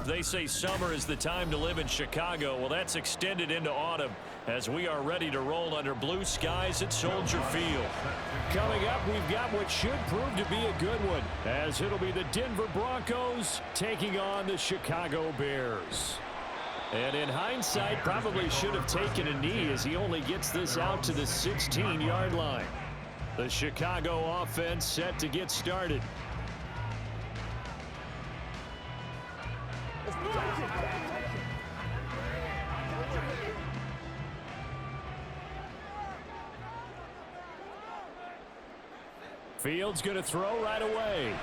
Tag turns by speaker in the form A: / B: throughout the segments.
A: They say summer is the time to live in Chicago. Well, that's extended into autumn as we are ready to roll under blue skies at Soldier Field. Coming up, we've got what should prove to be a good one, as it'll be the Denver Broncos taking on the Chicago Bears. And in hindsight, probably should have taken a knee as he only gets this out to the 16-yard line. The Chicago offense set to get started. Fields going to throw right away.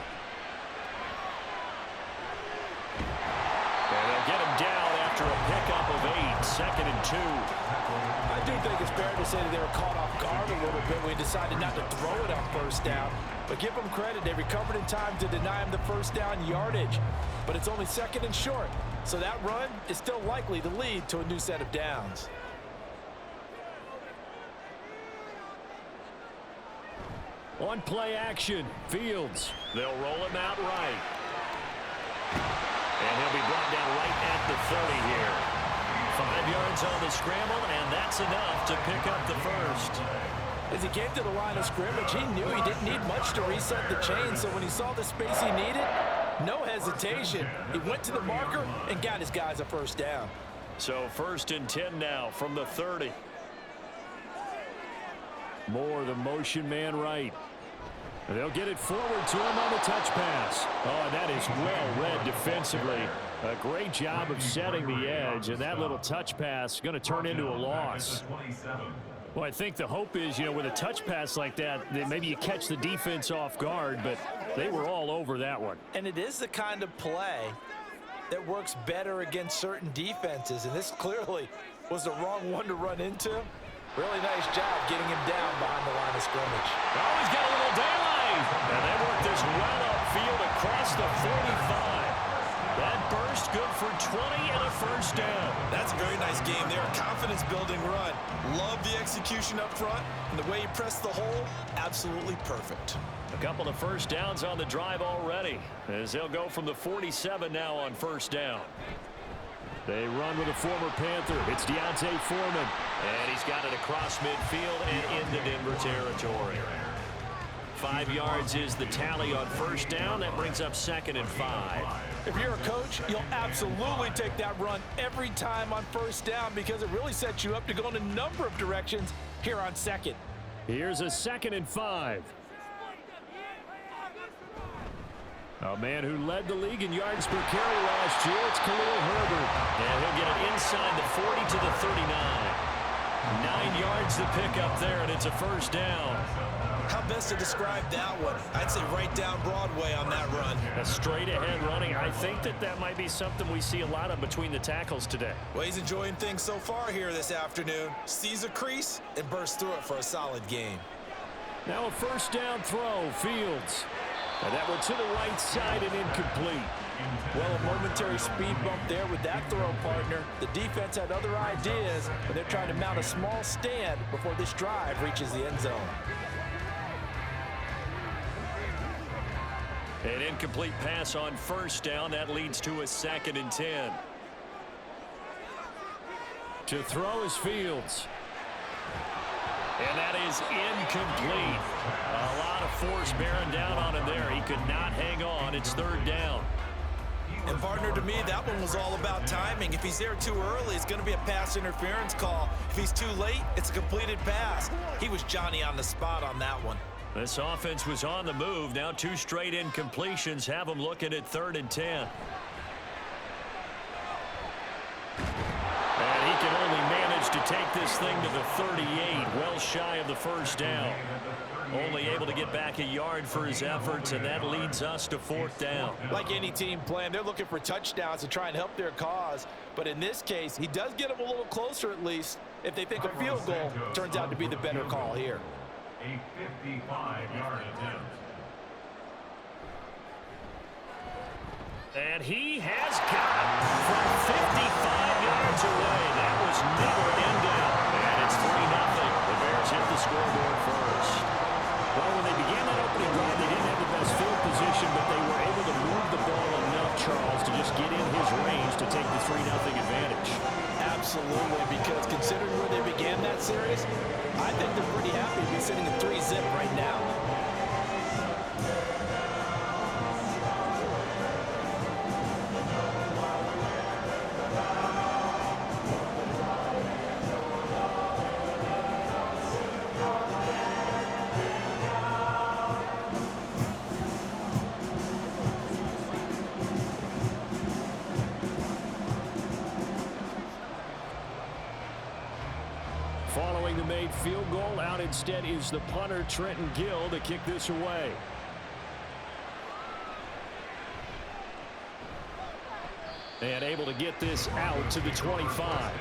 A: And they'll get him down after a pickup of 8, 2nd and 2.
B: I do think it's fair to say that they were caught off guard a little bit when we decided not to throw it on first down. But give them credit, they recovered in time to deny him the first down yardage. But it's only 2nd and short, so that run is still likely to lead to a new set of downs.
A: On play action, Fields. They'll roll him out right. And he'll be brought down right at the 30 here. 5 yards on the scramble, and that's enough to pick up the first.
B: As he came to the line of scrimmage, he knew he didn't need much to reset the chain, so when he saw the space he needed, no hesitation. He went to the marker and got his guys a first down.
A: So 1st and 10 now from the 30. Moore, the motion man right. They'll get it forward to him on the touch pass. Oh, that is well read defensively. A great job of setting the edge, and that little touch pass is going to turn into a loss. Well, I think the hope is, with a touch pass like that maybe you catch the defense off guard, but they were all over that one.
B: And it is the kind of play that works better against certain defenses, and this clearly was the wrong one to run into. Really nice job getting him down behind the line of scrimmage.
A: Oh, he's got a little daylight. And they work this well upfield across the 45. That burst good for 20 and a first down.
C: That's a very nice game there. Confidence-building run. Love the execution up front. And the way he pressed the hole, absolutely perfect.
A: A couple of first downs on the drive already, as they'll go from the 47 now on first down. They run with a former Panther. It's Deontay Foreman. And he's got it across midfield and into Denver territory. 5 yards is the tally on first down. That brings up 2nd and 5.
B: If you're a coach, you'll absolutely take that run every time on first down because it really sets you up to go in a number of directions here on 2nd.
A: Here's a 2nd and 5. A man who led the league in yards per carry last year, it's Khalil Herbert. And he'll get it inside the 40 to the 39. 9 yards to pick up there, and it's a first down.
C: How best to describe that one? I'd say right down Broadway on that run.
A: A straight-ahead running. I think that might be something we see a lot of between the tackles today.
C: Well, he's enjoying things so far here this afternoon. Sees a crease and bursts through it for a solid game.
A: Now a first down throw, Fields. And that one to the right side and incomplete.
B: Well, a momentary speed bump there with that throw, partner. The defense had other ideas, but they're trying to mount a small stand before this drive reaches the end zone.
A: An incomplete pass on first down. That leads to a 2nd and 10. To throw is Fields. And that is incomplete. A lot of force bearing down on him there. He could not hang on. It's 3rd down.
C: And partner, to me, that one was all about timing. If he's there too early, it's going to be a pass interference call. If he's too late, it's a completed pass. He was Johnny on the spot on that one.
A: This offense was on the move. Now 2 straight incompletions have them looking at 3rd and 10. And he can only manage to take this thing to the 38, well shy of the first down. Only able to get back a yard for his efforts, and that leads us to 4th down.
B: Like any team playing, they're looking for touchdowns to try and help their cause. But in this case, he does get them a little closer at least if they think a field goal turns out to be the better call here.
D: A 55-yard attempt.
A: And he has got it from 55 yards away. That was never in doubt. And it's 3-0. The Bears hit the scoreboard first. Well, when they began that opening drive, they didn't have the best field position, but they were able to move the ball enough, Charles, to just get in his range to take the 3-0 advantage.
B: Absolutely, because considering where they began that series, I think they're pretty happy to be sitting in 3-zip right now.
A: Following the made field goal, out instead is the punter, Trenton Gill, to kick this away. And able to get this out to the 25.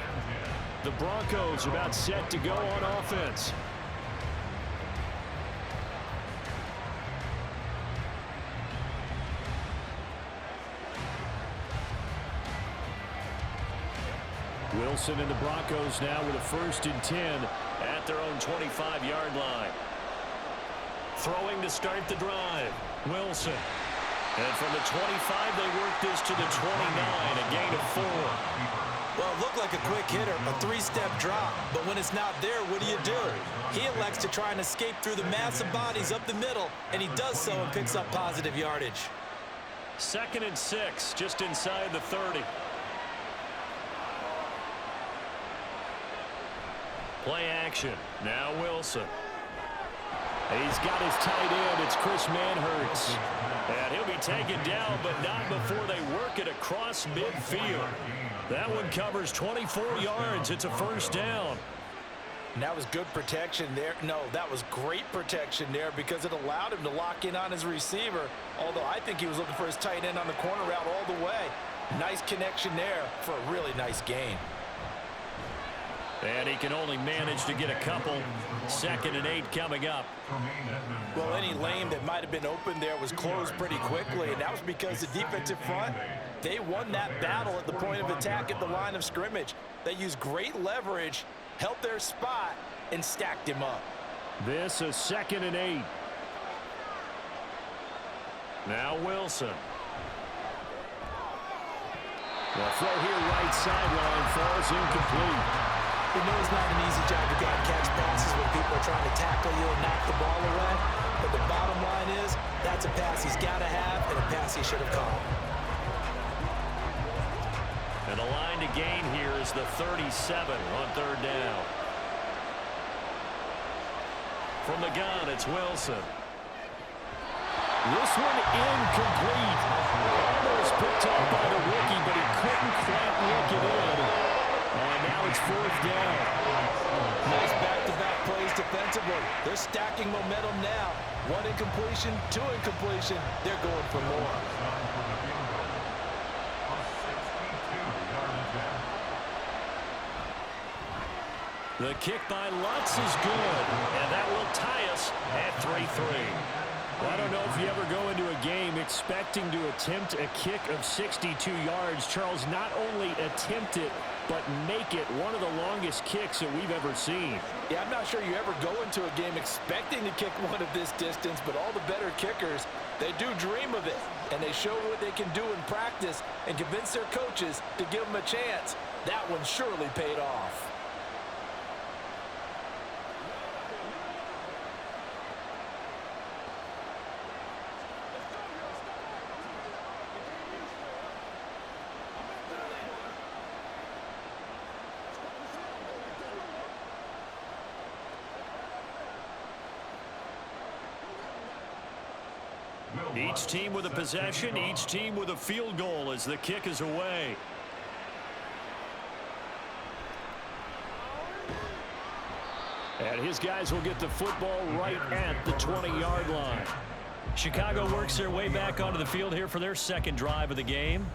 A: The Broncos about set to go on offense. Wilson and the Broncos now with a 1st and 10 at their own 25-yard line. Throwing to start the drive. Wilson. And from the 25, they work this to the 29, a gain of 4.
C: Well, it looked like a quick hitter, a 3-step drop. But when it's not there, what do? He elects to try and escape through the massive bodies up the middle, and he does so and picks up positive yardage.
A: 2nd and 6, just inside the 30. Play action. Now Wilson. He's got his tight end. It's Chris Manhertz. And he'll be taken down, but not before they work it across midfield. That one covers 24 yards. It's a 1st down.
B: And that was good protection there. No, that was great protection there because it allowed him to lock in on his receiver. Although I think he was looking for his tight end on the corner route all the way. Nice connection there for a really nice gain.
A: And he can only manage to get a couple. 2nd and 8 coming up.
B: Well, any lane that might have been open there was closed pretty quickly, and that was because the defensive front, they won that battle at the point of attack at the line of scrimmage. They used great leverage, held their spot, and stacked him up.
A: This is 2nd and 8. Now Wilson. The throw here right sideline falls incomplete.
B: You know it's not an easy job to catch passes when people are trying to tackle you and knock the ball away. But the bottom line is that's a pass he's got to have and a pass he should have caught.
A: And the line to gain here is the 37 on 3rd down. From the gun, it's Wilson. This one incomplete. Almost picked off by the rookie, but he couldn't quite work it in. And now it's 4th down.
B: Nice back-to-back plays defensively. They're stacking momentum now. 1 incompletion, 2 incompletion. They're going for more.
A: The kick by Lutz is good, and that will tie us at 3-3. I don't know if you ever go into a game expecting to attempt a kick of 62 yards. Charles, not only attempt it, but make it one of the longest kicks that we've ever seen.
B: Yeah, I'm not sure you ever go into a game expecting to kick one of this distance, but all the better kickers, they do dream of it, and they show what they can do in practice and convince their coaches to give them a chance. That one surely paid off.
A: Each team with a possession, each team with a field goal as the kick is away. And his guys will get the football right at the 20-yard line. Chicago works their way back onto the field here for their 2nd drive of the game.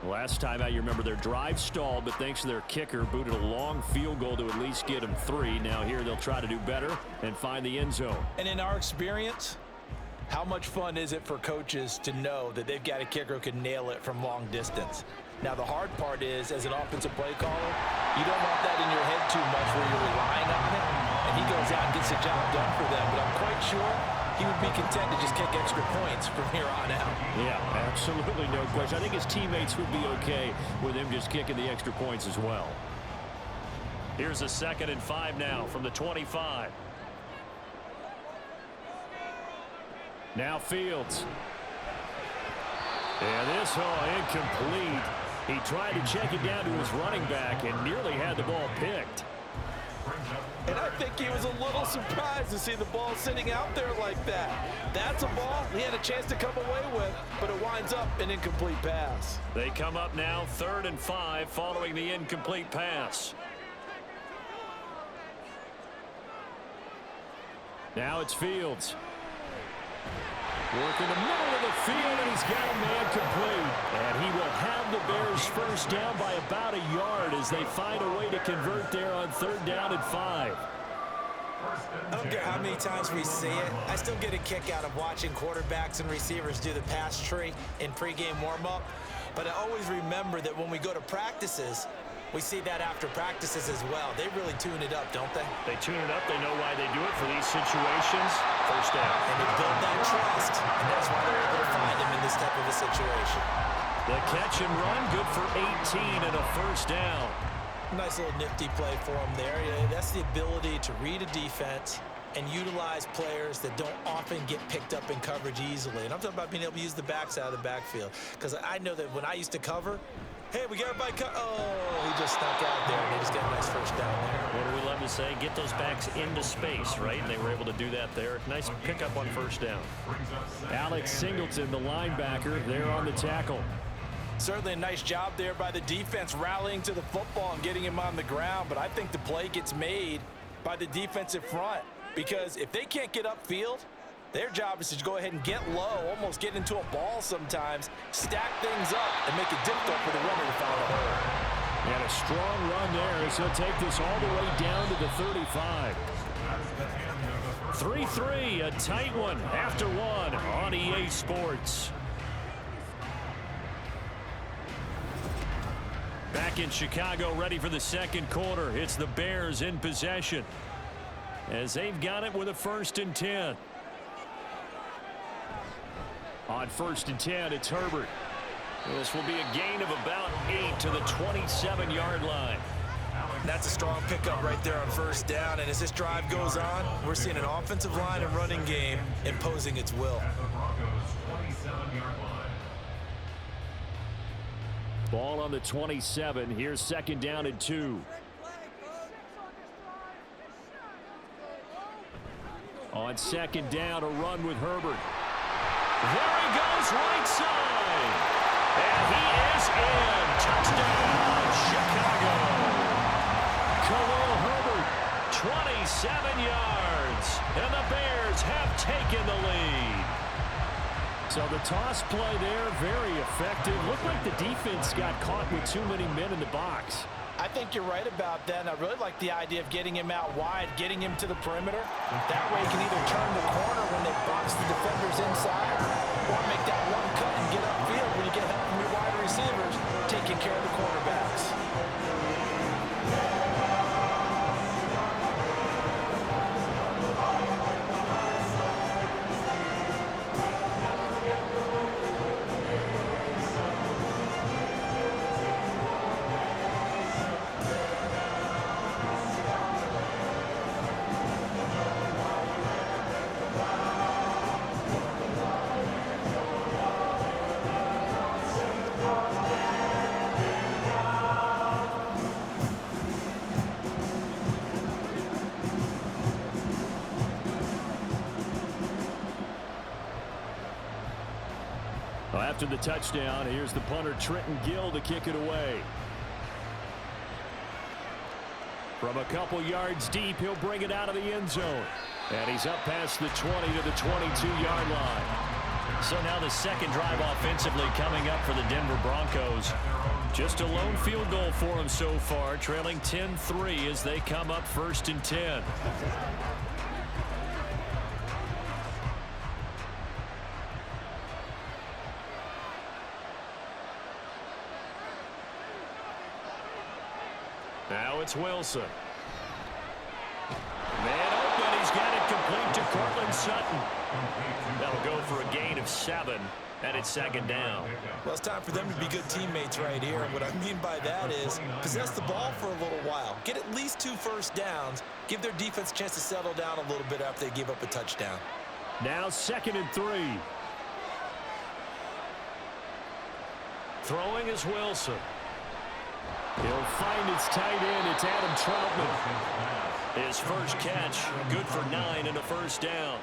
A: Last time out, you remember their drive stalled, but thanks to their kicker, booted a long field goal to at least get them 3. Now here they'll try to do better and find the end zone.
B: And in our experience, how much fun is it for coaches to know that they've got a kicker who can nail it from long distance? Now, the hard part is, as an offensive play caller, you don't want that in your head too much where you're relying on it, and he goes out and gets the job done for them. But I'm quite sure he would be content to just kick extra points from here on out.
A: Yeah, absolutely no question. I think his teammates would be okay with him just kicking the extra points as well. Here's a 2nd and 5 now from the 25. Now Fields. And this, incomplete. He tried to check it down to his running back and nearly had the ball picked.
B: And I think he was a little surprised to see the ball sitting out there like that. That's a ball he had a chance to come away with, but it winds up an incomplete pass.
A: They come up now 3rd and 5 following the incomplete pass. Now it's Fields. Working the middle of the field, and he's got a man complete. And he will have the Bears first down by about a yard as they find a way to convert there on 3rd down and 5.
C: I don't care how many times we see it. I still get a kick out of watching quarterbacks and receivers do the pass tree in pregame warm-up. But I always remember that when we go to practices, we see that after practices as well. They really tune it up, don't they?
A: They tune it up. They know why they do it for these situations. First down.
C: And they build that trust, and that's why they're able to find him in this type of a situation.
A: The catch and run, good for 18 and a first down.
C: Nice little nifty play for him there. Yeah, that's the ability to read a defense and utilize players that don't often get picked up in coverage easily. And I'm talking about being able to use the backside of the backfield. Because I know that when I used to cover, hey, we got everybody oh, he just snuck out there, and they just got a nice first down there.
A: What do we love to say? Get those backs into space, right? And they were able to do that there. Nice pickup on first down. Alex Singleton, the linebacker, there on the tackle.
B: Certainly a nice job there by the defense rallying to the football and getting him on the ground, but I think the play gets made by the defensive front because if they can't get upfield, their job is to go ahead and get low, almost get into a ball sometimes, stack things up, and make it difficult for the runner to find a hole.
A: And a strong run there as he'll take this all the way down to the 35. 3-3, a tight one after one on EA Sports. Back in Chicago, ready for the second quarter. It's the Bears in possession as they've got it with a 1st and 10. On 1st and 10, it's Herbert. This will be a gain of about 8 to the 27-yard line.
C: That's a strong pickup right there on first down. And as this drive goes on, we're seeing an offensive line and running game imposing its will.
A: Ball on the 27. Here's 2nd down and 2. On 2nd down, a run with Herbert. There he goes, right side. And he is in. Touchdown, Chicago. Khalil Herbert, 27 yards. And the Bears have taken the lead. So the toss play there, very effective. Looked like the defense got caught with too many men in the box.
B: I think you're right about that, and I really like the idea of getting him out wide, getting him to the perimeter. That way he can either turn the corner when they box the defenders inside or make that one cut and get upfield when you get help from your wide receivers taking care of the cornerbacks.
A: After the touchdown, here's the punter Trenton Gill to kick it away. From a couple yards deep, he'll bring it out of the end zone. And he's up past the 20 to the 22-yard line. So now the second drive offensively coming up for the Denver Broncos. Just a lone field goal for them so far, trailing 10-3 as they come up 1st and 10. Now it's Wilson. Man open, he's got it complete to Cortland Sutton. That'll go for a gain of 7, and it's second down.
C: Well, it's time for them to be good teammates right here. And what I mean by that is possess the ball for a little while. Get at least 2 first downs. Give their defense a chance to settle down a little bit after they give up a touchdown.
A: Now 2nd and 3. Throwing is Wilson. He'll find his tight end. It's Adam Troutman. His first catch, good for 9 and a first down.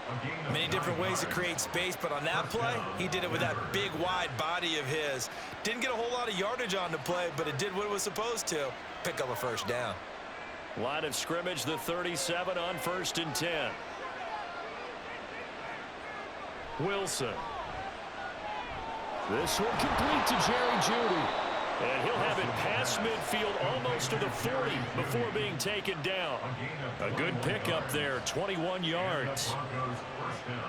C: Many different ways to create space, but on that play, he did it with that big, wide body of his. Didn't get a whole lot of yardage on the play, but it did what it was supposed to. Pick up a first down.
A: Line of scrimmage, the 37 on 1st and 10. Wilson. This one complete to Jerry Jeudy. And he'll have it past midfield almost to the 40 before being taken down. A good pickup there, 21 yards.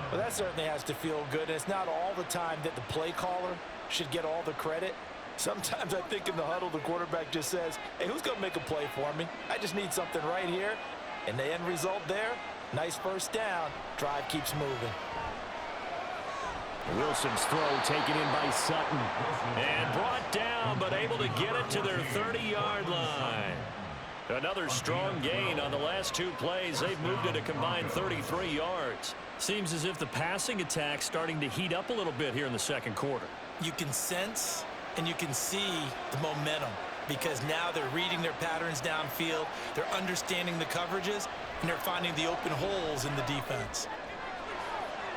B: Well, that certainly has to feel good. And it's not all the time that the play caller should get all the credit. Sometimes I think in the huddle, the quarterback just says, hey, who's going to make a play for me? I just need something right here. And the end result there, nice first down. Drive keeps moving.
A: Wilson's throw taken in by Sutton. And brought down, but able to get it to their 30-yard line. Another strong gain on the last 2 plays. They've moved it a combined 33 yards. Seems as if the passing attack's starting to heat up a little bit here in the second quarter.
C: You can sense and you can see the momentum because now they're reading their patterns downfield, they're understanding the coverages, and they're finding the open holes in the defense.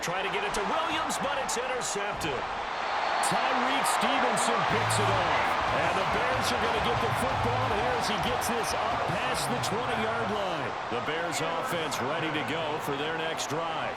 A: Trying to get it to Williams, but it's intercepted. Tyreek Stevenson picks it off. And the Bears are going to get the football here as he gets this up past the 20-yard line. The Bears offense ready to go for their next drive.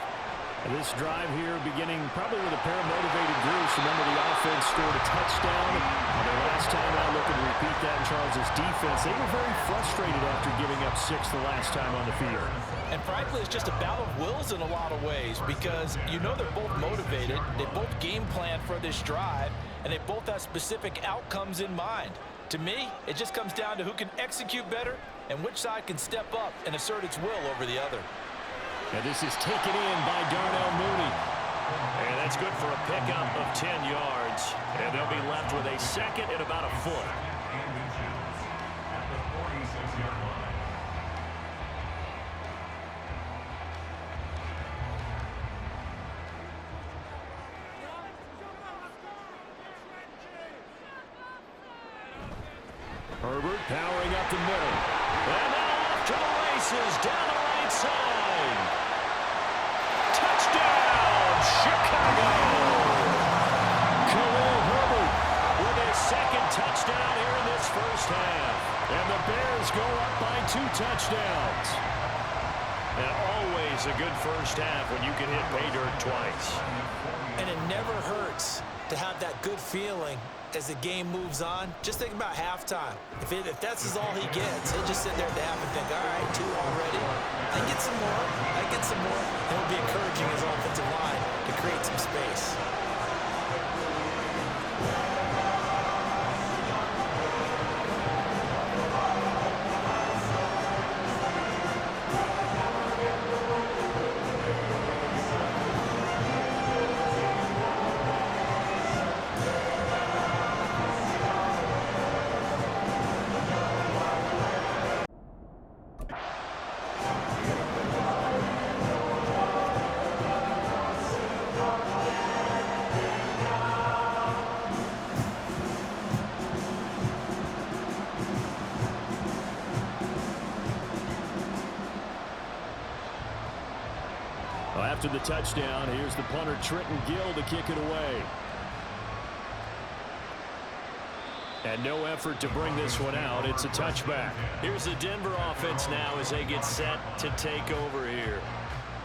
A: And this drive here beginning probably with a pair of motivated groups. Remember, the offense scored a touchdown. And their last time out, looking to repeat that in Charles' defense. They were very frustrated after giving up 6 the last time on the field.
B: And frankly, it's just a battle of wills in a lot of ways because you know they're both motivated. They both game plan for this drive, and they both have specific outcomes in mind. To me, it just comes down to who can execute better and which side can step up and assert its will over the other.
A: And this is taken in by Darnell Mooney. And that's good for a pickup of 10 yards. And they'll be left with a 2nd and about a foot. Herbert powering up the middle. And now off to the races down the right side. Touchdown, Chicago! Khalil Herbert with his 2nd touchdown here in this first half. And the Bears go up by 2 touchdowns. And always a good first half when you can hit pay dirt twice.
C: And it never hurts to have that good feeling as the game moves on. Just think about halftime. If that's all he gets, he'll just sit there at the half and think, all right, 2 already. I get some more. I get some more. And it'll be encouraging his offensive line to create some space.
A: After the touchdown, here's the punter Trenton Gill to kick it away. And no effort to bring this one out. It's a touchback. Here's the Denver offense now as they get set to take over here.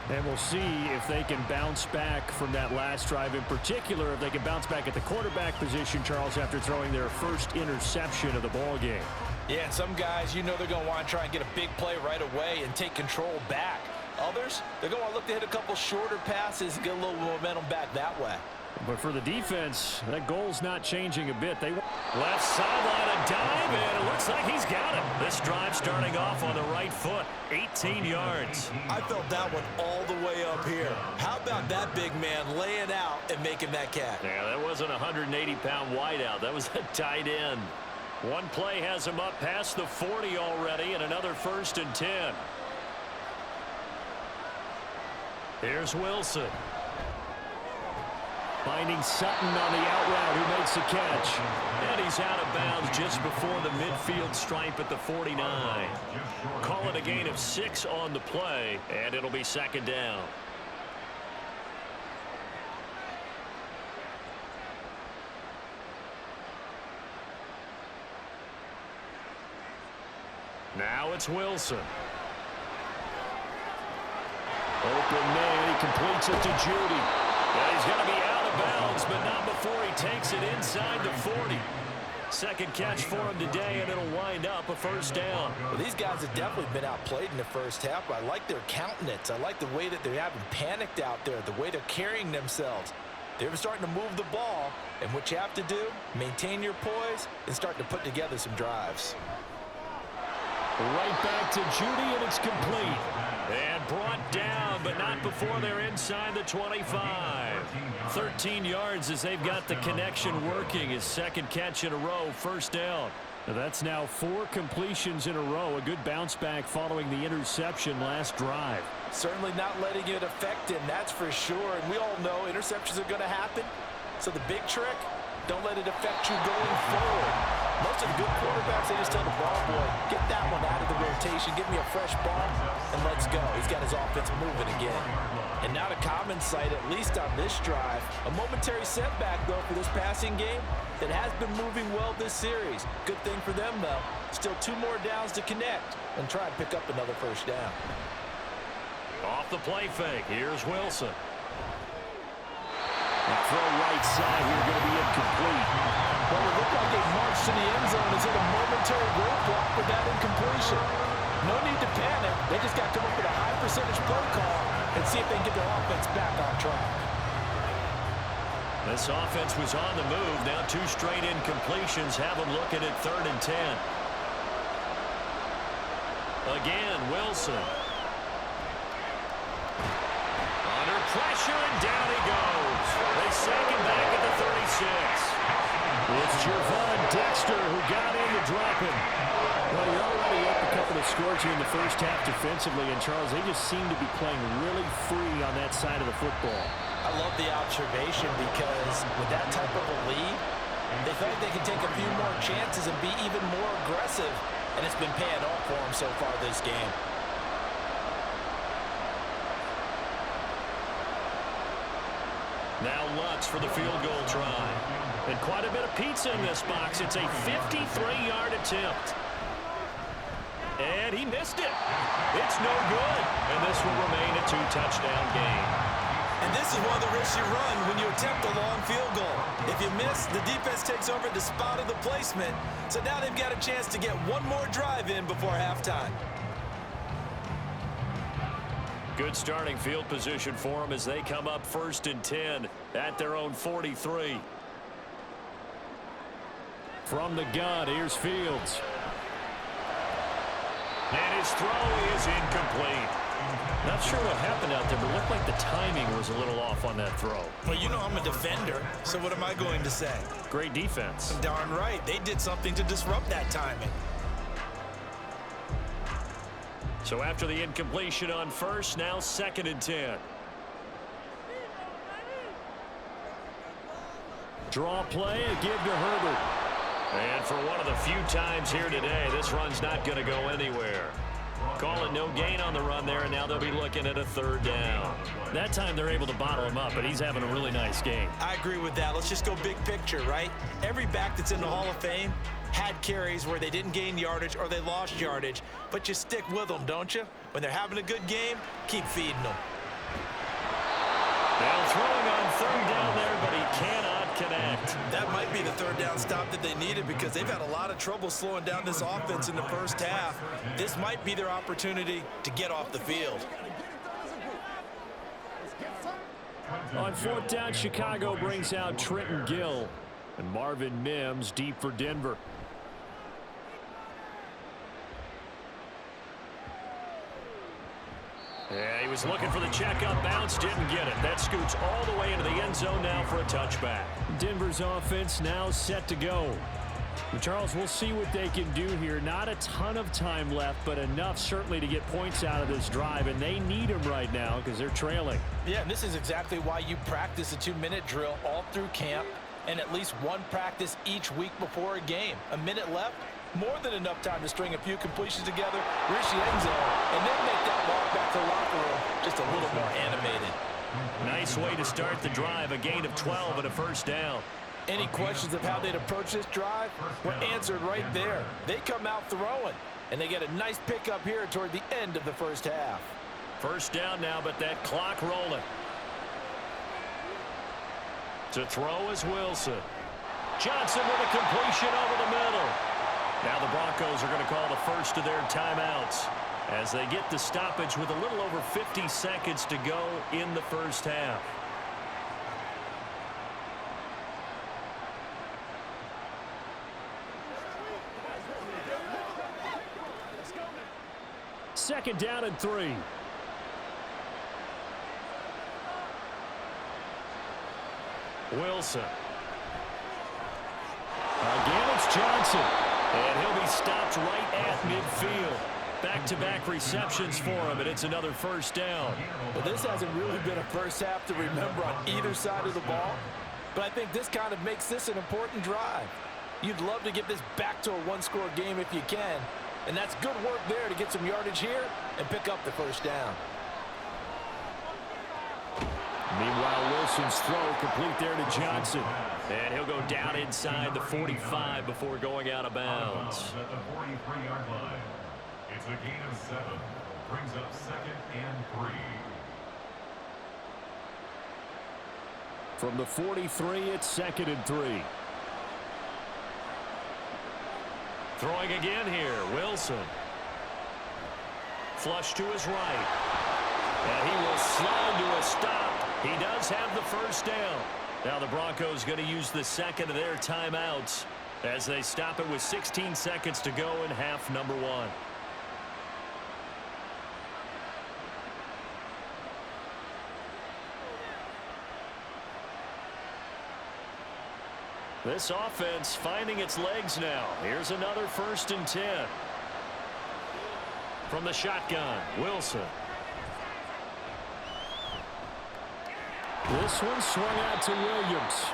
A: And we'll see if they can bounce back from that last drive. In particular, if they can bounce back at the quarterback position, Charles, after throwing their first interception of the ball game.
B: Yeah, and some guys, you know they're going to want to try and get a big play right away and take control back. Others, they're going to look to hit a couple shorter passes and get a little momentum back that way.
A: But for the defense, that goal's not changing a bit. They left sideline a dive, and it looks like he's got it. This drive starting off on the right foot, 18 yards.
C: I felt that one all the way up here. How about that big man laying out and making that catch?
A: Yeah, that wasn't a 180-pound wideout. That was a tight end. One play has him up past the 40 already, and another 1st and 10. Here's Wilson. Finding Sutton on the out route, who makes the catch. And he's out of bounds just before the midfield stripe at the 49. Call it a gain of 6 on the play, and it'll be 2nd down. Now it's Wilson. Open man, he completes it to Judy. Yeah, he's going to be out of bounds, but not before he takes it inside the 40. Second catch for him today, and it'll wind up a 1st down.
B: Well, these guys have definitely been outplayed in the first half. I like their countenance. I like the way that they haven't panicked out there, the way they're carrying themselves. They're starting to move the ball, and what you have to do, maintain your poise and start to put together some drives.
A: Right back to Judy, and it's complete. And brought down, but not before they're inside the 25. 13 yards as they've got the connection working. His 2nd catch in a row, 1st down. That's now 4 completions in a row. A good bounce back following the interception last drive.
B: Certainly not letting it affect him, that's for sure. And we all know interceptions are going to happen. So the big trick, don't let it affect you going forward. Most of the good quarterbacks, they just tell the ball boy, get that one out of the rotation, give me a fresh ball, and let's go. He's got his offense moving again. And not a common sight, at least on this drive. A momentary setback, though, for this passing game that has been moving well this series. Good thing for them, though. Still 2 more downs to connect and try and pick up another 1st down.
A: Off the play fake, here's Wilson. The throw right side here going to be incomplete.
B: Well, it looked like they marched to the end zone as in a momentary roadblock with that incompletion. No need to panic. They just got to come up with a high percentage play call and see if they can get their offense back on track.
A: This offense was on the move. Now 2 straight incompletions have them looking at 3rd and 10. Again, Wilson. Under pressure, and down he goes. They sack him back at the 36. It's Javon Dexter who got in to drop him. Well, you're already up a couple of scores here in the first half defensively, and Charles, they just seem to be playing really free on that side of the football.
C: I love the observation because with that type of a lead, they feel like they can take a few more chances and be even more aggressive, and it's been paying off for them so far this game.
A: Now Lutz for the field goal try. And quite a bit of pizza in this box. It's a 53-yard attempt. And he missed it. It's no good. And this will remain a 2-touchdown game.
C: And this is one of the risks you run when you attempt a long field goal. If you miss, the defense takes over the spot of the placement. So now they've got a chance to get one more drive in before halftime.
A: Good starting field position for them as they come up 1st and 10 at their own 43. From the gun, here's Fields. And his throw is incomplete. Not sure what happened out there, but it looked like the timing was a little off on that throw.
C: Well, you know I'm a defender, so what am I going to say?
A: Great defense.
C: Darn right. They did something to disrupt that timing.
A: So after the incompletion on 1st, now 2nd and 10. Draw play, a give to Herbert. And for one of the few times here today, this run's not going to go anywhere. Call it no gain on the run there, and now they'll be looking at a 3rd down. That time they're able to bottle him up, but he's having a really nice game.
C: I agree with that. Let's just go big picture, right? Every back that's in the Hall of Fame had carries where they didn't gain yardage or they lost yardage, but you stick with them, don't you? When they're having a good game, keep feeding them.
A: Now throwing on 3rd down there, but he cannot connect.
C: That might be the 3rd down stop that they needed because they've had a lot of trouble slowing down this offense in the first half. This might be their opportunity to get off the field.
A: On fourth down, Chicago brings out Trenton Gill. And Marvin Mims deep for Denver. Yeah, he was looking for the check-up bounce, didn't get it. That scoots all the way into the end zone now for a touchback. Denver's offense now set to go. And Charles, we'll see what they can do here. Not a ton of time left, but enough certainly to get points out of this drive, and they need them right now because they're trailing.
C: Yeah, and this is exactly why you practice a 2-minute drill all through camp and at least one practice each week before a game. A minute left, more than enough time to string a few completions together, reach the end zone, and then make that walk back to the locker room just a little more animated.
A: Nice way to start the drive, a gain of 12 and a first down.
B: Any questions of how they'd approach this drive were answered right there. They come out throwing, and they get a nice pickup here toward the end of the first half.
A: First down now, but that clock rolling. To throw is Wilson. Johnson with a completion over the middle. Now the Broncos are going to call the first of their timeouts as they get the stoppage with a little over 50 seconds to go in the first half. Second down and 3. Wilson. Again, it's Johnson. And he'll be stopped right at midfield. Back-to-back receptions for him, and it's another first down.
B: Well, this hasn't really been a first half to remember on either side of the ball, but I think this kind of makes this an important drive. You'd love to get this back to a one-score game if you can, and that's good work there to get some yardage here and pick up the first down.
A: Meanwhile, Wilson's throw complete there to Johnson. And he'll go down inside the 45 before going out of bounds.
D: At the 43-yard line. It's a gain of 7. Brings up 2nd and 3.
A: From the 43, it's 2nd and 3. Throwing again here, Wilson. Flush to his right. And he will slide to a stop. He does have the first down. Now the Broncos going to use the second of their timeouts as they stop it with 16 seconds to go in half number 1. This offense finding its legs now. Here's another 1st and 10. From the shotgun, Wilson. This one swung out to Williams.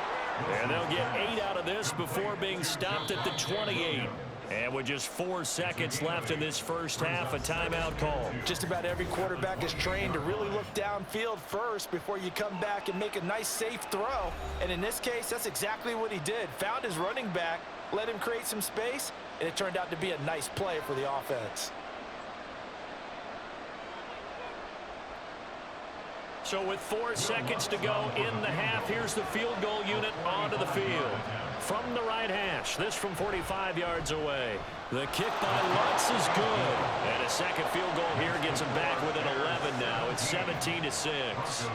A: And they'll get 8 out of this before being stopped at the 28. And with just 4 seconds left in this first half, a timeout call.
B: Just about every quarterback is trained to really look downfield first before you come back and make a nice, safe throw. And in this case, that's exactly what he did. Found his running back, let him create some space, and it turned out to be a nice play for the offense.
A: So with 4 seconds to go in the half, here's the field goal unit onto the field. From the right hash, this from 45 yards away. The kick by Lutz is good. And a second field goal here gets him back within 11 now. It's 17-6.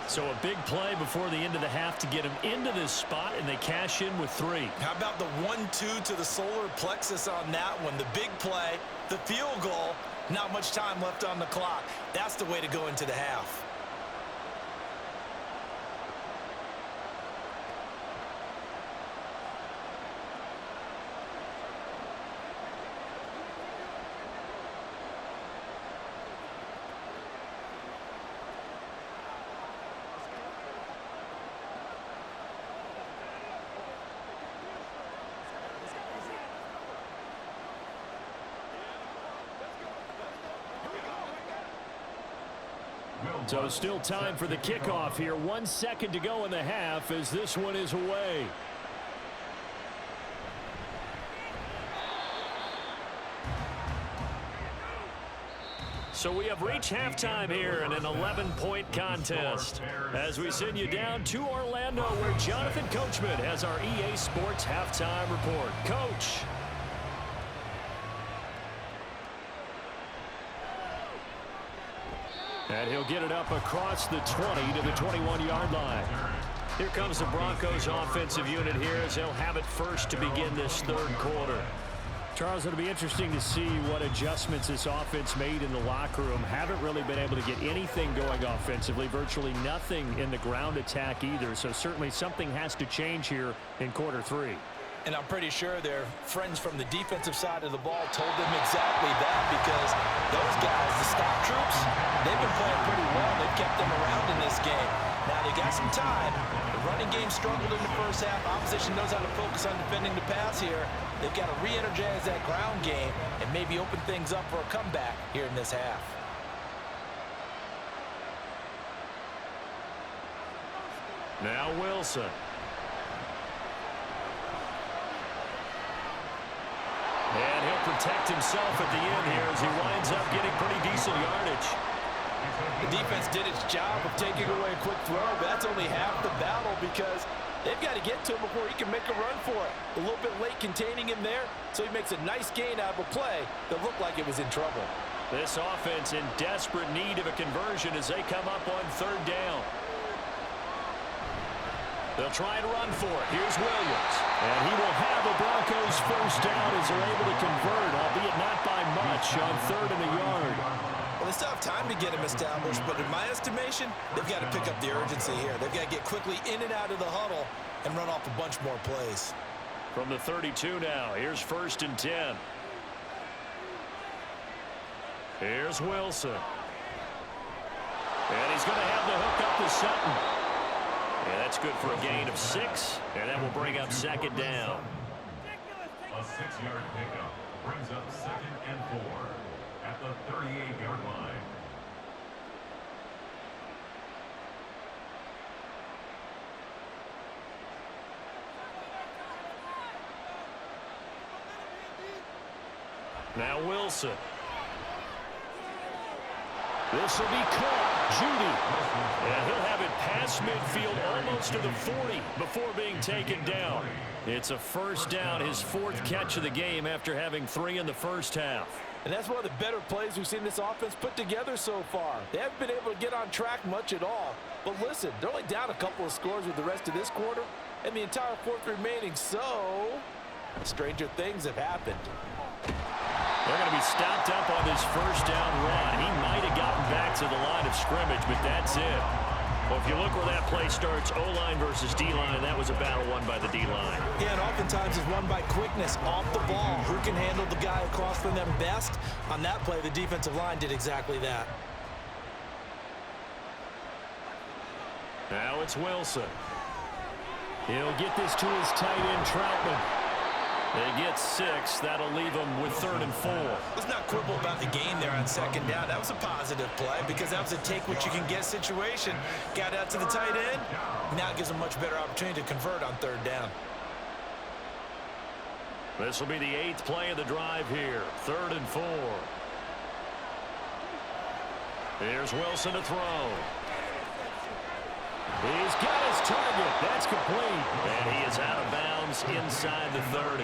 A: So a big play before the end of the half to get him into this spot, and they cash in with 3.
C: How about the 1-2 to the solar plexus on that one? The big play, the field goal, not much time left on the clock. That's the way to go into the half.
A: So still time for the kickoff here. 1 second to go in the half as this one is away. So we have reached halftime here in an 11-point contest. As we send you down to Orlando, where Jonathan Coachman has our EA Sports halftime report. Coach. And he'll get it up across the 20 to the 21-yard line. Here comes the Broncos offensive unit here as they'll have it first to begin this third quarter. Charles, it'll be interesting to see what adjustments this offense made in the locker room. Haven't really been able to get anything going offensively, virtually nothing in the ground attack either. So certainly something has to change here in quarter three.
B: And I'm pretty sure their friends from the defensive side of the ball told them exactly that, because those guys, the stop troops, they've been playing pretty well. They've kept them around in this game. Now they got some time. The running game struggled in the first half. Opposition knows how to focus on defending the pass here. They've got to re-energize that ground game and maybe open things up for a comeback here in this half.
A: Now Wilson. And he'll protect himself at the end here as he winds up getting pretty decent yardage.
B: The defense did its job of taking away a quick throw, but that's only half the battle, because they've got to get to him before he can make a run for it. A little bit late containing him there, so he makes a nice gain out of a play that looked like it was in trouble.
A: This offense in desperate need of a conversion as they come up on third down. They'll try and run for it. Here's Williams. And he will have the Broncos first down as they're able to convert, albeit not by much, on third and a yard.
C: Well, they still have time to get him established, but in my estimation, they've got to pick up the urgency here. They've got to get quickly in and out of the huddle and run off a bunch more plays.
A: From the 32 now, here's first and 10. Here's Wilson. And he's going to have the hook up to Sutton. Yeah, that's good for a gain of 6, and that will bring up second down.
D: A 6-yard pickup brings up second and 4 at the 38-yard line.
A: Now Wilson. This will be caught. Judy. And he'll have it past midfield almost to the 40 before being taken down. It's a first down, his 4th catch of the game after having 3 in the first half.
B: And that's one of the better plays we've seen this offense put together so far. They haven't been able to get on track much at all. But listen, they're only down a couple of scores with the rest of this quarter and the entire 4th remaining. So, stranger things have happened.
A: They're going to be stopped up on this first down run. He might have gotten back to the line of scrimmage, but that's it. Well, if you look where that play starts, O-line versus D-line, that was a battle won by the D-line.
C: Yeah, and oftentimes it's won by quickness off the ball. Who can handle the guy across from them best? On that play, the defensive line did exactly that.
A: Now it's Wilson. He'll get this to his tight end, Troutman. They get 6. That'll leave them with 3rd and 4.
C: Let's not quibble about the gain there on second down. That was a positive play because that was a take-what-you-can-get situation. Got out to the tight end. Now it gives them a much better opportunity to convert on 3rd down.
A: This will be the 8th play of the drive here. 3rd and 4. Here's Wilson to throw. He's got his target. That's complete. And he is out of bounds inside the 30.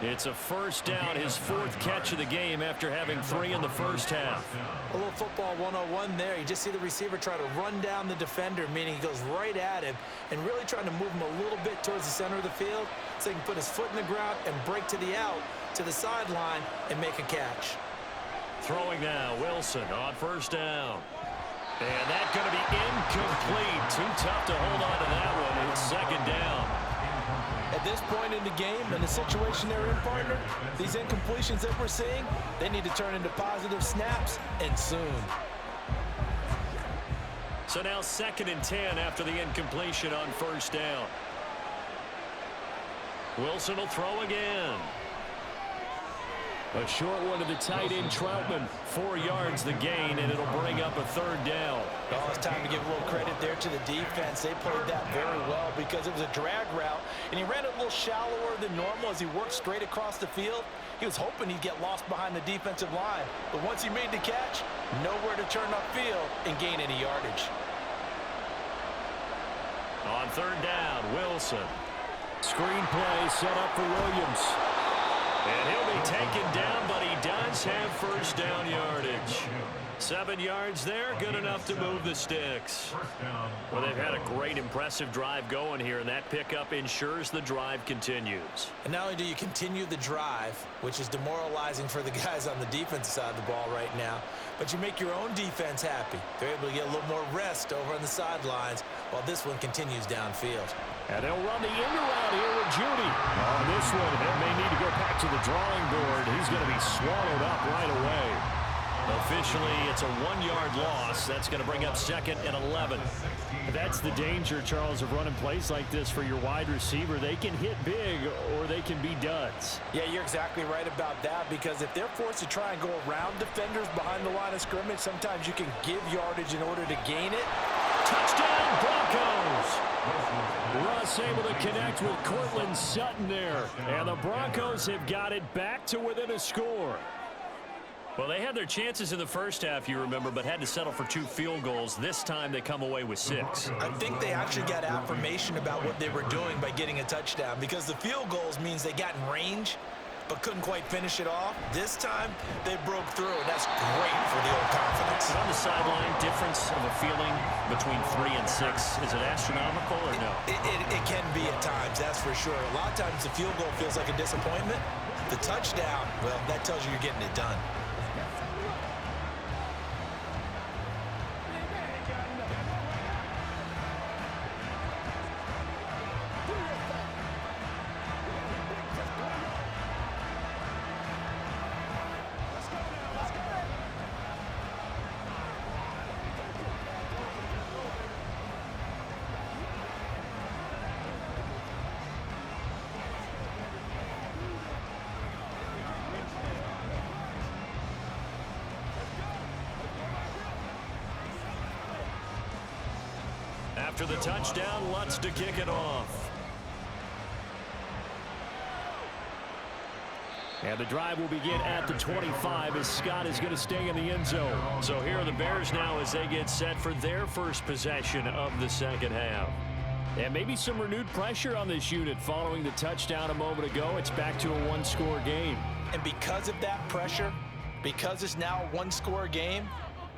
A: It's a first down, his 4th catch of the game after having 3 in the first half.
C: A little football 101 there. You just see the receiver try to run down the defender, meaning he goes right at him and really trying to move him a little bit towards the center of the field so he can put his foot in the ground and break to the out, to the sideline, and make a catch.
A: Throwing now, Wilson on first down. And that's going to be incomplete. Too tough to hold on to that one. It's second down.
B: At this point in the game and the situation they're in, partner, these incompletions that we're seeing, they need to turn into positive snaps, and soon.
A: So now 2nd and 10 after the incompletion on first down. Wilson will throw again. A short one to the tight end, Troutman. 4 yards the gain, and it'll bring up a 3rd down.
B: Well, it's time to give a little credit there to the defense. They played that very well because it was a drag route, and he ran it a little shallower than normal as he worked straight across the field. He was hoping he'd get lost behind the defensive line, but once he made the catch, nowhere to turn upfield and gain any yardage.
A: On 3rd down, Wilson. Screen play set up for Williams. And he'll be taken down, but he does does have first down yardage. 7 yards there, good enough to move the sticks. Well, they've had a great, impressive drive going here, and that pickup ensures the drive continues.
C: And not only do you continue the drive, which is demoralizing for the guys on the defensive side of the ball right now, but you make your own defense happy. They're able to get a little more rest over on the sidelines while this one continues downfield.
A: And they'll run the end around here with Judy. On this one, they may need to go back to the drawing board. He's going to be swallowed up right away. Officially, it's a 1-yard loss. That's going to bring up 2nd and 11. That's the danger, Charles, of running plays like this for your wide receiver. They can hit big or they can be duds.
B: Yeah, you're exactly right about that, because if they're forced to try and go around defenders behind the line of scrimmage, sometimes you can give yardage in order to gain it.
A: Touchdown, Broncos! Russ able to connect with Cortland Sutton there. And the Broncos have got it back to within a score. Well, they had their chances in the first half, you remember, but had to settle for 2 field goals. This time they come away with 6.
C: I think they actually got affirmation about what they were doing by getting a touchdown, because the field goals means they got in range but couldn't quite finish it off. This time they broke through, and that's great for the old confidence.
A: On the sideline, difference of a feeling between 3 and 6, is it astronomical or no?
C: It can be at times, that's for sure. A lot of times the field goal feels like a disappointment. The touchdown, well, that tells you you're getting it done.
A: After the touchdown, Lutz to kick it off. And the drive will begin at the 25 as Scott is going to stay in the end zone. So here are the Bears now as they get set for their first possession of the second half. And maybe some renewed pressure on this unit following the touchdown a moment ago. It's back to a 1-score game.
C: And because of that pressure, because it's now a 1-score game,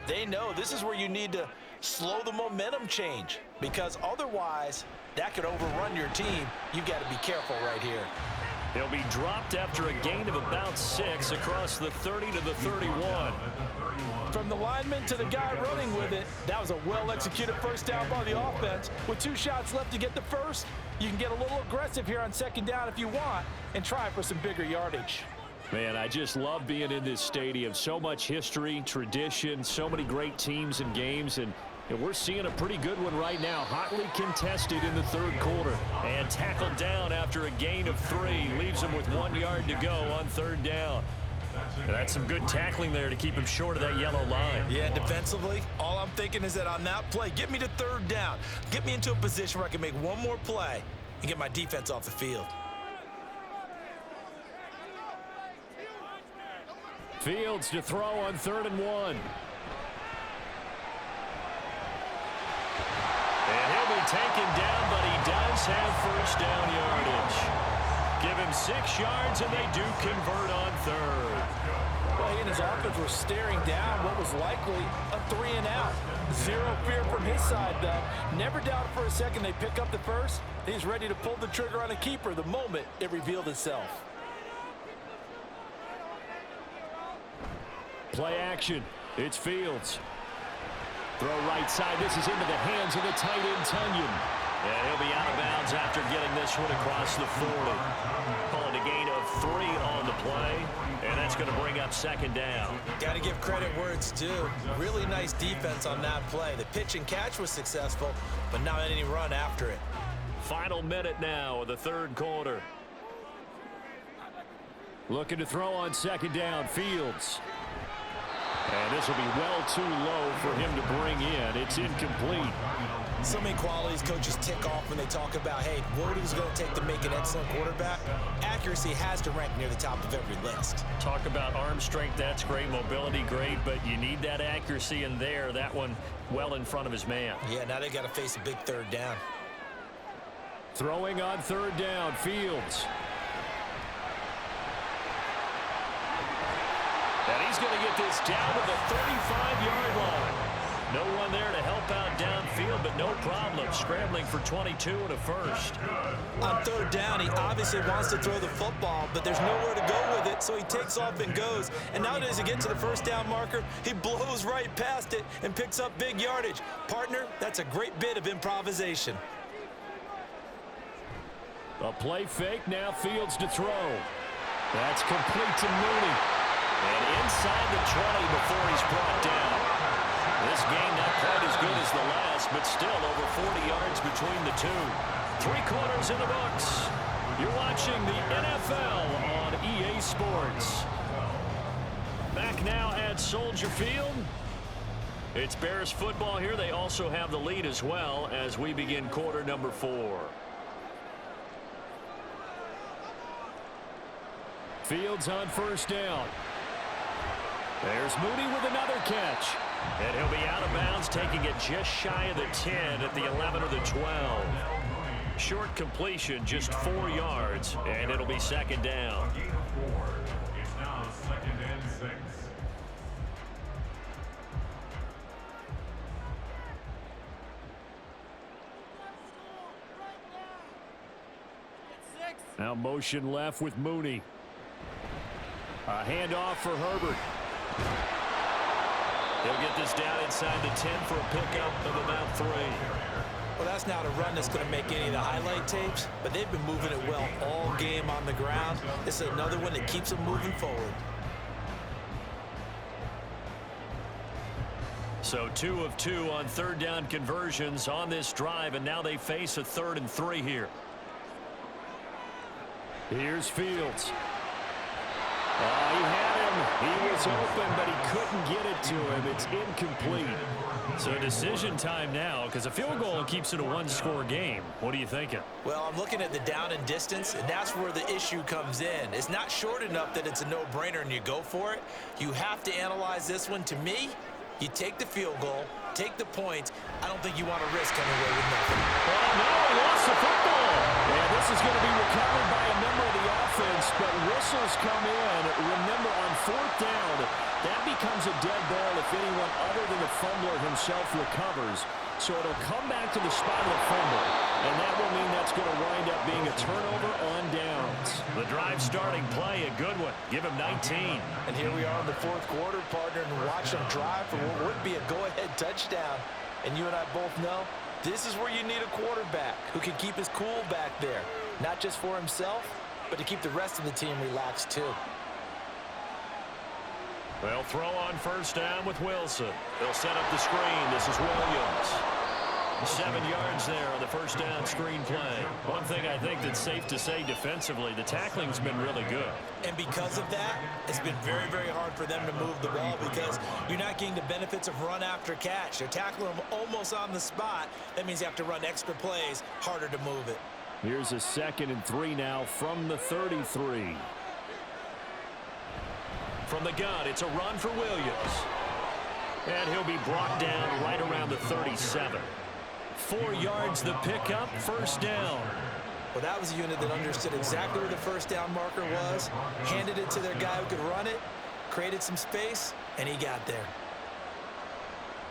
C: they know this is where you need to slow the momentum change, because otherwise that could overrun your team. You've got to be careful right here.
A: He'll be dropped after a gain of about 6 across the 30 to the 31.
B: From the lineman to the guy running with it, that was a well-executed first down by the offense. With 2 shots left to get the first, you can get a little aggressive here on second down if you want and try for some bigger yardage.
A: Man, I just love being in this stadium. So much history, tradition, so many great teams and games, and we're seeing a pretty good one right now. Hotly contested in the third quarter. And tackled down after a gain of 3. Leaves him with 1 yard to go on third down. That's some good tackling there to keep him short of that yellow line.
C: Yeah, defensively, all I'm thinking is that on that play, get me to third down. Get me into a position where I can make one more play and get my defense off the field.
A: Fields to throw on 3rd and 1. And he'll be taken down, but he does have first down yardage. Give him 6 yards, and they do convert on 3rd.
B: Well, he and his offense were staring down what was likely a 3-and-out. Zero fear from his side, though. Never doubted for a second they pick up the first. He's ready to pull the trigger on a keeper the moment it revealed itself.
A: Play action. It's Fields. Throw right side. This is into the hands of the tight end, Tunyon. And he'll be out of bounds after getting this one across the 40. Calling a gain of 3 on the play. And that's going to bring up second down.
C: Got to give credit where it's due. Really nice defense on that play. The pitch and catch was successful, but not any run after it.
A: Final minute now of the third quarter. Looking to throw on second down, Fields. And this will be well too low for him to bring in. It's incomplete.
C: So many qualities coaches tick off when they talk about, hey, what is it going to take to make an excellent quarterback? Accuracy has to rank near the top of every list.
A: Talk about arm strength, that's great. Mobility, great. But you need that accuracy in there. That one well in front of his man.
C: Yeah, now they got to face a big third down.
A: Throwing on third down, Fields. he's going to get this down to the 35-yard line. No one there to help out downfield, but no problem. Scrambling for 22 and a first.
C: On third down, he obviously wants to throw the football, but there's nowhere to go with it, so he takes off and goes. And now as he gets to the first down marker, he blows right past it and picks up big yardage. Partner, that's a great bit of improvisation.
A: A play fake, now Fields to throw. That's complete to Mooney. And inside the 20 before he's brought down. This game not quite as good as the last, but still over 40 yards between the two. 3 quarters in the books. You're watching the NFL on EA Sports. Back now at Soldier Field. It's Bears football here. They also have the lead as well as we begin quarter number 4. Fields on first down. There's Mooney with another catch. And he'll be out of bounds, taking it just shy of the 10 at the 11 or the 12. Short completion, just 4 yards, and it'll be second down.
D: Gain of 4. It's now 2nd and 6.
A: Now motion left with Mooney. A handoff for Herbert. He'll get this down inside the 10 for a pickup of about 3.
C: Well, that's not a run that's going to make any of the highlight tapes, but they've been moving it well all game on the ground. This is another one that keeps them moving forward.
A: So 2 of 2 on third down conversions on this drive, and now they face a 3rd and 3 here. Here's Fields. He had him. He was open, but he couldn't get it to him. It's incomplete. So decision time now, because a field goal keeps it a 1-score game. What are you thinking?
C: Well, I'm looking at the down and distance, and that's where the issue comes in. It's not short enough that it's a no-brainer and you go for it. You have to analyze this one. To me, you take the field goal, take the points. I don't think you want to risk coming away with nothing.
A: Oh, no, he lost the football. And this is going to be recovered by a member of the offense, but whistles come in. Remember, on 4th down, that becomes a dead ball if anyone other than the fumbler himself recovers. So it'll come back to the spot of the fumble, and that will mean that's going to wind up being a turnover on downs. The drive starting play, a good one. Give him 19.
B: And here we are in the 4th quarter, partner, and watch them drive for what would be a go-ahead touchdown. And you and I both know this is where you need a quarterback who can keep his cool back there, not just for himself, but to keep the rest of the team relaxed too.
A: They'll throw on first down with Wilson. They'll set up the screen. This is Williams. 7 yards there on the first down screen play. One thing I think that's safe to say defensively, the tackling's been really good.
C: And because of that, it's been very, very hard for them to move the ball because you're not getting the benefits of run after catch. They're tackling them almost on the spot. That means you have to run extra plays, harder to move it.
A: Here's a 2nd and 3 now from the 33. From the gun, it's a run for Williams. And he'll be brought down right around the 37. 4 yards the pickup, first down.
C: Well, that was a unit that understood exactly where the first down marker was, handed it to their guy who could run it, created some space, and he got there.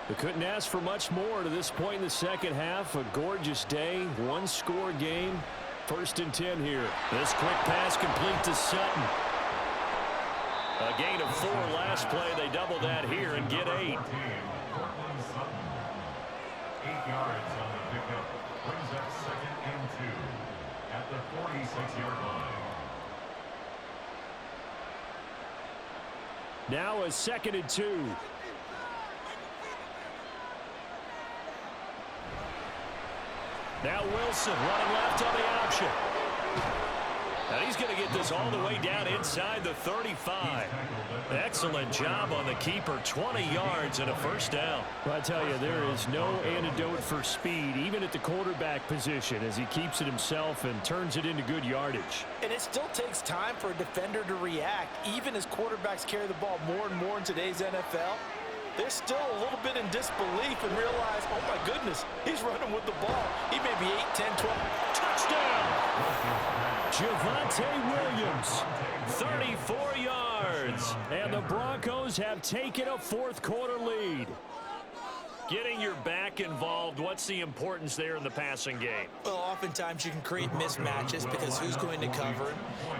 A: They couldn't ask for much more to this point in the second half. A gorgeous day, 1-score game. 1st and 10 here. This quick pass complete to Sutton. A gain of 4 last play. They double that here and get 8.
D: 8 yards on the pickup. Brings up 2nd and 2 at the 46-yard line.
A: Now a 2nd and 2. Now Wilson running left on the option. And he's going to get this all the way down inside the 35. Excellent job on the keeper. 20 yards and a first down. Well, I tell you, there is no antidote for speed, even at the quarterback position, as he keeps it himself and turns it into good yardage.
B: And it still takes time for a defender to react, even as quarterbacks carry the ball more and more in today's NFL. They're still a little bit in disbelief and realize, oh my goodness, he's running with the ball. He may be 8, 10, 12. Touchdown!
A: Javonte Williams, 34 yards. seconds, and the Broncos have taken a fourth-quarter lead. Getting your back involved, what's the importance there in the passing game?
C: Well, oftentimes you can create mismatches because who's going to cover him,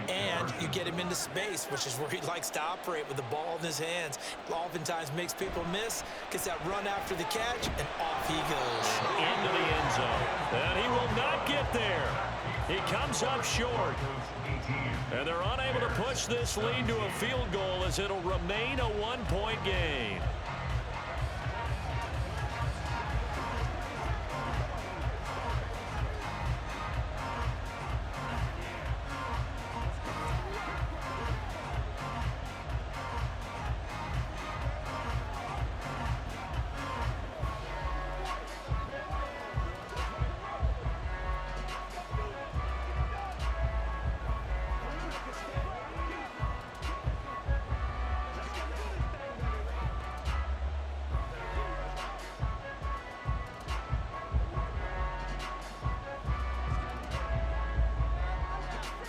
C: and you get him into space, which is where he likes to operate with the ball in his hands. Oftentimes makes people miss, gets that run after the catch, and off he goes.
A: Into the end zone. And he will not get there. He comes up short. And they're unable to push this lead to a field goal as it'll remain a one-point game.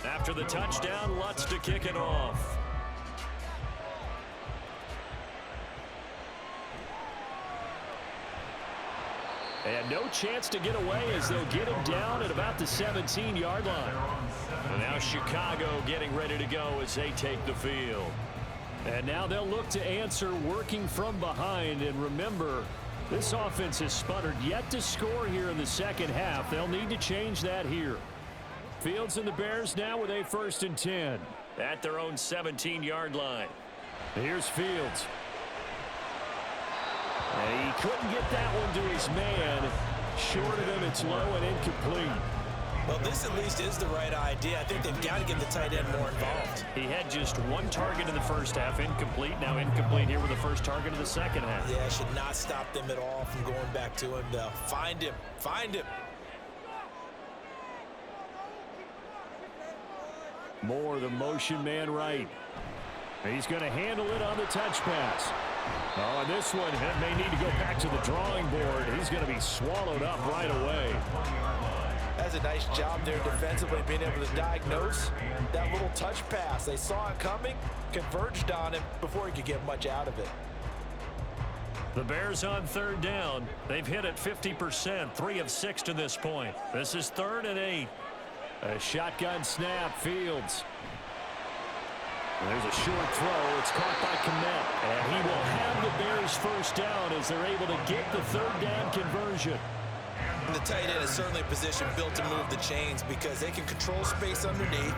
A: After the touchdown, Lutz to kick it off. And no chance to get away as they'll get him down at about the 17-yard line. And now Chicago getting ready to go as they take the field. And now they'll look to answer working from behind. And remember, this offense has sputtered yet to score here in the second half. They'll need to change that here. Fields and the Bears now with a 1st and 10 at their own 17-yard line. Here's Fields. And he couldn't get that one to his man. Short of him, it's low and incomplete.
C: Well, this at least is the right idea. I think they've got to get the tight end more involved.
A: He had just one target in the first half, incomplete. Now incomplete here with the first target of the second half.
C: Yeah, should not stop them at all from going back to him, though. Find him. Find him.
A: Moore, the motion man right. He's going to handle it on the touch pass. Oh, and this one may need to go back to the drawing board. He's going to be swallowed up right away.
B: That's a nice job there defensively, being able to diagnose that little touch pass. They saw it coming, converged on him before he could get much out of it.
A: The Bears on 3rd down. They've hit it 50%, 3 of 6 to this point. This is 3rd and 8. A shotgun snap, Fields. There's a short throw. It's caught by Kmet. And he will have the Bears first down as they're able to get the 3rd down conversion.
C: And the tight end is certainly a position built to move the chains because they can control space underneath.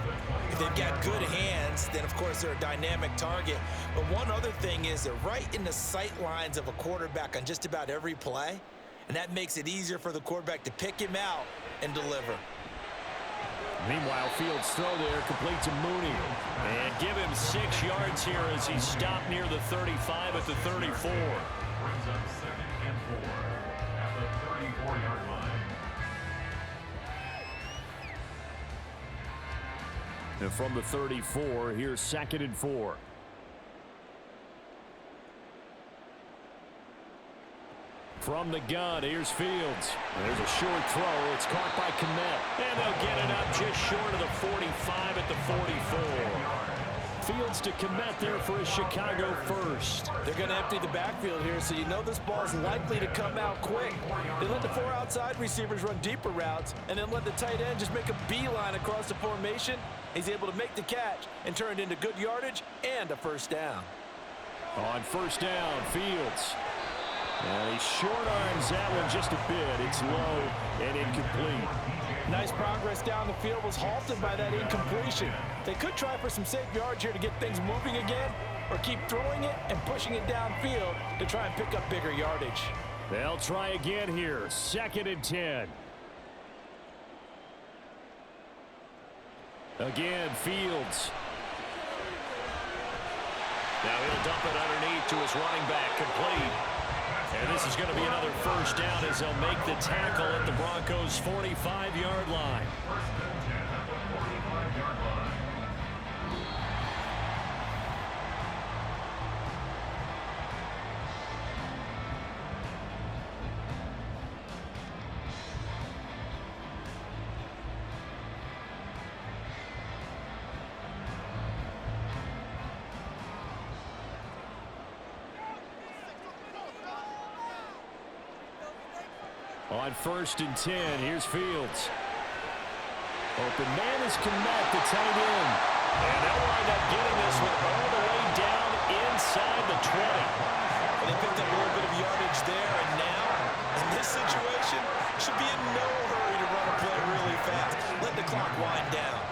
C: If they've got good hands, then of course they're a dynamic target. But one other thing is they're right in the sight lines of a quarterback on just about every play. And that makes it easier for the quarterback to pick him out and deliver.
A: Meanwhile, Fields' throw there complete to Mooney. And give him 6 yards here as he's stopped near the 35 at the 34.
D: Brings up 2nd and 4 at the 34-yard line.
A: And from the 34, here's 2nd and 4. From the gun, here's Fields. There's a short throw. It's caught by Kmet. And they'll get it up just short of the 45 at the 44. Fields to Kmet there for a Chicago first.
B: They're going to empty the backfield here, so you know this ball is likely to come out quick. They let the 4 outside receivers run deeper routes, and then let the tight end just make a beeline across the formation. He's able to make the catch and turn it into good yardage and a first down.
A: On first down, Fields. And he short arms that one just a bit. It's low and incomplete.
B: Nice progress down the field, was halted by that incompletion. They could try for some safe yards here to get things moving again, or keep throwing it and pushing it downfield to try and pick up bigger yardage.
A: They'll try again here. 2nd and 10. Again, Fields. Now he'll dump it underneath to his running back, complete. And this is going to be another first down as they'll make the tackle at the Broncos' 45-yard line. On 1st and 10, here's Fields. Open man is Kmet, the tight end. And they'll wind up getting this one all the way down inside the 20.
C: And they picked up a little bit of yardage there, and now, in this situation, should be in no hurry to run a play really fast. Let the clock wind down.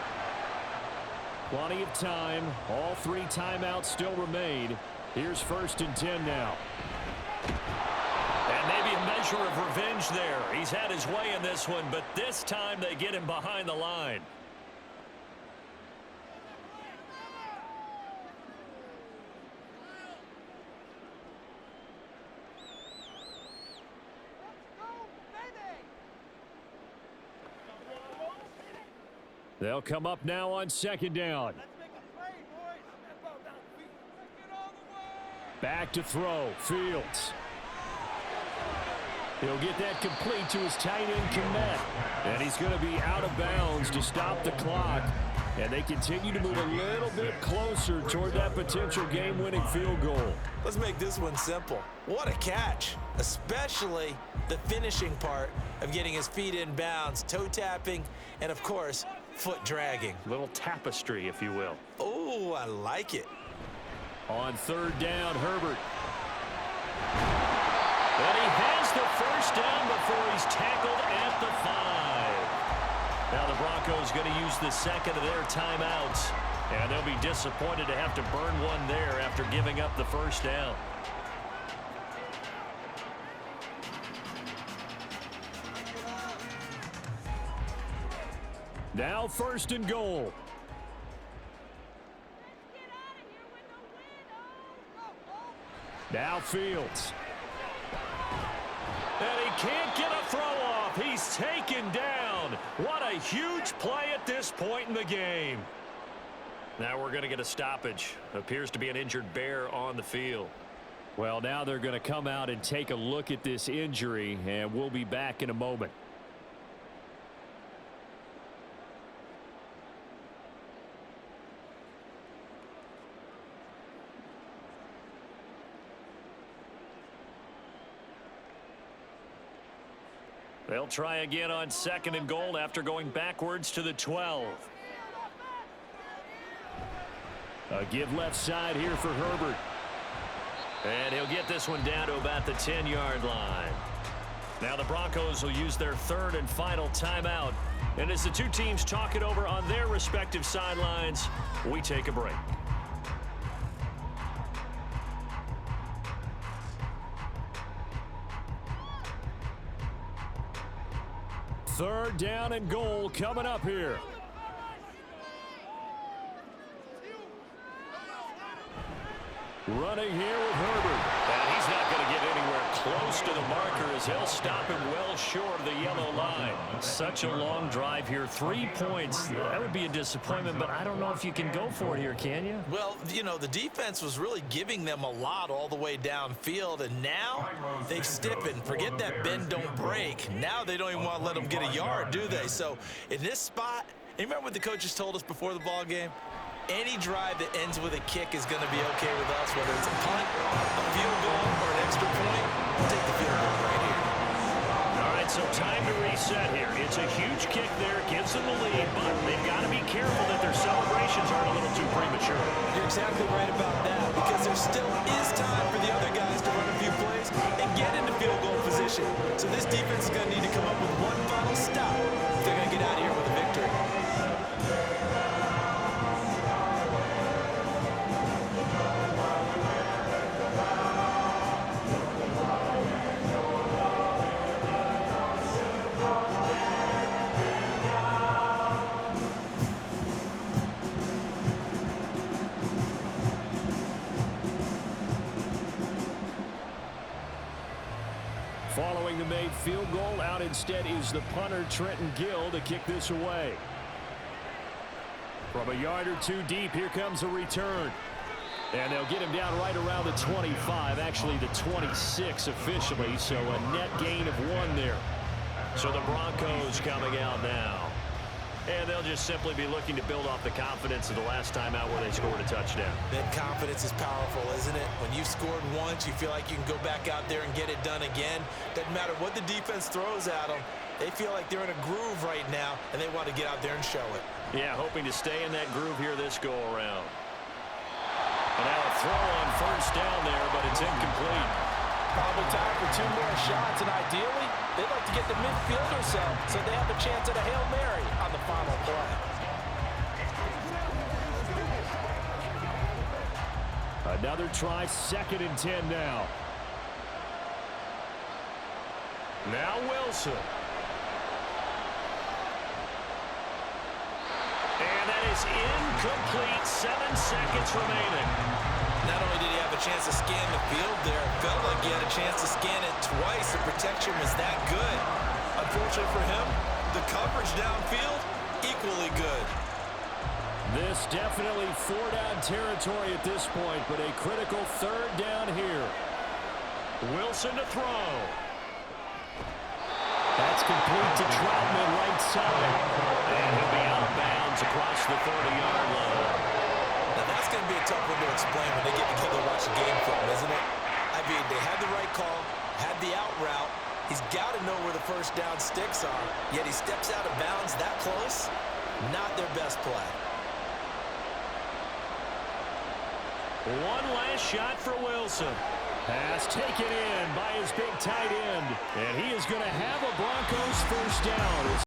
A: Plenty of time. All 3 timeouts still remain. Here's 1st and 10 now. And maybe a measure of revenge there. He's had his way in this one, but this time they get him behind the line. They'll come up now on 2nd down. Back to throw. Fields. He'll get that complete to his tight end, Kmet. And he's going to be out of bounds to stop the clock. And they continue to move a little bit closer toward that potential game-winning field goal.
C: Let's make this one simple. What a catch, especially the finishing part of getting his feet in bounds, toe tapping, and of course, foot dragging.
A: Little tapestry, if you will.
C: Oh, I like it.
A: On 3rd down, Herbert. And he has the 1st down before he's tackled at the 5. Now the Broncos going to use the 2nd of their timeouts. And they'll be disappointed to have to burn one there after giving up the 1st down. Now 1st and goal. Now Fields. And he can't get a throw off. He's taken down. What a huge play at this point in the game. Now we're going to get a stoppage. Appears to be an injured Bear on the field. Well, now they're going to come out and take a look at this injury, and we'll be back in a moment. They'll try again on 2nd and goal after going backwards to the 12. A give left side here for Herbert. And he'll get this one down to about the 10-yard line. Now the Broncos will use their 3rd and final timeout. And as the 2 teams talk it over on their respective sidelines, we take a break. Third down and goal coming up here. Running here with Herbert. And he's not going to get anywhere close to the marker as he'll stop him well short of the yellow line. Such a long drive here. 3 points. That would be a disappointment, but I don't know if you can go for it here, can you?
C: Well, you know, the defense was really giving them a lot all the way downfield, and now they've stiffened. Forget that bend, don't break. Now they don't even want to let them get a yard, do they? So in this spot, you remember what the coaches told us before the ball game? Any drive that ends with a kick is going to be okay with us, whether it's a punt, a field goal, or an extra point. We'll take the field goal right here.
A: All right, so time to reset here. It's a huge kick there, gives them the lead, but they've got to be careful that their celebrations aren't a little too premature.
C: You're exactly right about that, because there still is time for the other guys to run a few plays and get into field goal position. So this defense is going to need to come up with one final stop if they're going to get out of here with a victory.
A: Following the made field goal, out instead is the punter, Trenton Gill, to kick this away. From a yard or 2 deep, here comes a return. And they'll get him down right around the 25, actually the 26 officially, so a net gain of 1 there. So the Broncos coming out now. And they'll just simply be looking to build off the confidence of the last time out where they scored a touchdown.
C: That confidence is powerful, isn't it? When you've scored once, you feel like you can go back out there and get it done again. Doesn't matter what the defense throws at them. They feel like they're in a groove right now, and they want to get out there and show it.
A: Yeah, hoping to stay in that groove here this go-around. And now a throw on first down there, but it's incomplete.
B: Probably time for 2 more shots, and ideally, they'd like to get the midfield or so they have a chance at a Hail Mary on the final play.
A: Another try, 2nd and 10 now. Now Wilson. And that is incomplete. 7 seconds remaining.
C: Not only did he have a chance to scan the field there, it felt like he had a chance to scan it twice. The protection was that good. Unfortunately for him, the coverage downfield, equally good.
A: This definitely 4-down territory at this point, but a critical 3rd down here. Wilson to throw. That's complete to Troutman, right side. And he'll be out of bounds across the 30-yard line.
C: Now that's going to be a tough one to explain when they get together to watch the game film, isn't it? I mean, they had the right call, had the out route. He's got to know where the first down sticks are, yet he steps out of bounds that close. Not their best play.
A: One last shot for Wilson. Pass taken in by his big tight end. And he is going to have a Broncos first down.